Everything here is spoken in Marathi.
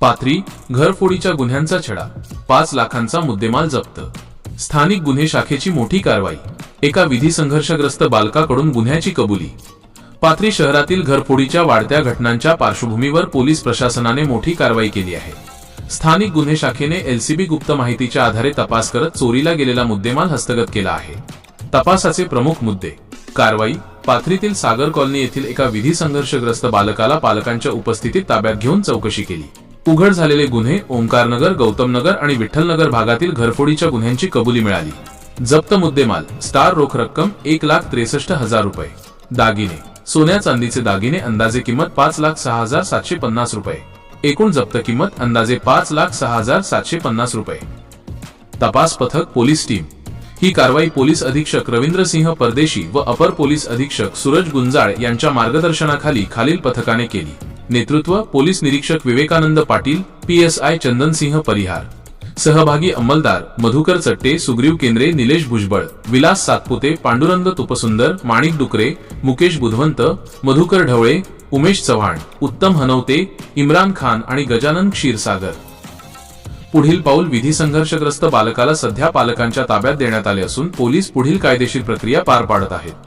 पाथरी घरफोडीच्या गुन्ह्यांचा छडा, 5 लाखांचा मुद्देमाल जप्त। स्थानिक गुन्हे शाखेची मोठी कारवाई, एका विधी संघर्षग्रस्त बालकाकडून गुन्ह्याची कबुली। पाथरी शहरातील घरफोडीच्या वाढत्या घटनांच्या पार्श्वभूमीवर पोलीस प्रशासनाने मोठी कारवाई केली आहे। स्थानिक गुन्हे शाखेने एलसीबी गुप्त माहितीच्या आधारे तपास करत चोरीला गेलेला मुद्देमाल हस्तगत केला आहे। तपासाचे प्रमुख मुद्दे, कारवाई, पाथरीतील सागर कॉलनी येथील एका विधी संघर्षग्रस्त बालकाला पालकांच्या उपस्थितीत ताब्यात घेऊन चौकशी केली। उघड झालेले गुन्हे, ओंकारनगर, गौतमनगर आणि विठ्ठलनगर भागातील घरफोडीच्या गुन्ह्यांची कबुली मिळाली। जप्त मुद्देमाल, स्टार रोख रक्कम 1,63,000 रुपये, दागिने, सोन्या चांदीचे दागिने अंदाजे किंमत 5,06,750 रुपये, एकूण जप्त किंमत अंदाजे 5,06,750 रुपये। तपास पथक, पोलीस टीम। ही कारवाई पोलीस अधीक्षक रवींद्र सिंह परदेशी व अपर पोलीस अधीक्षक सूरज गुंजाळ यांच्या मार्गदर्शनाखाली खालील पथकाने केली। नेतृत्व, पोलीस निरीक्षक विवेकानंद पाटील, PSI चंदन सिंह परिहार। सहभागी अंमलदार, मधुकर चट्टे, सुग्रीव केंद्रे, निलेश भुजबळ, विलास सातपुते, पांडुरंग तुपसुंदर, माणिक डुकरे, मुकेश बुधवंत, मधुकर ढवळे, उमेश चव्हाण, उत्तम हनवते, इम्रान खान आणि गजानन क्षीरसागर। पुढील पाऊल, विधी संघर्षग्रस्त बालकाला सध्या पालकांच्या ताब्यात देण्यात आले असून पोलीस पुढील कायदेशीर प्रक्रिया पार पाडत आहेत।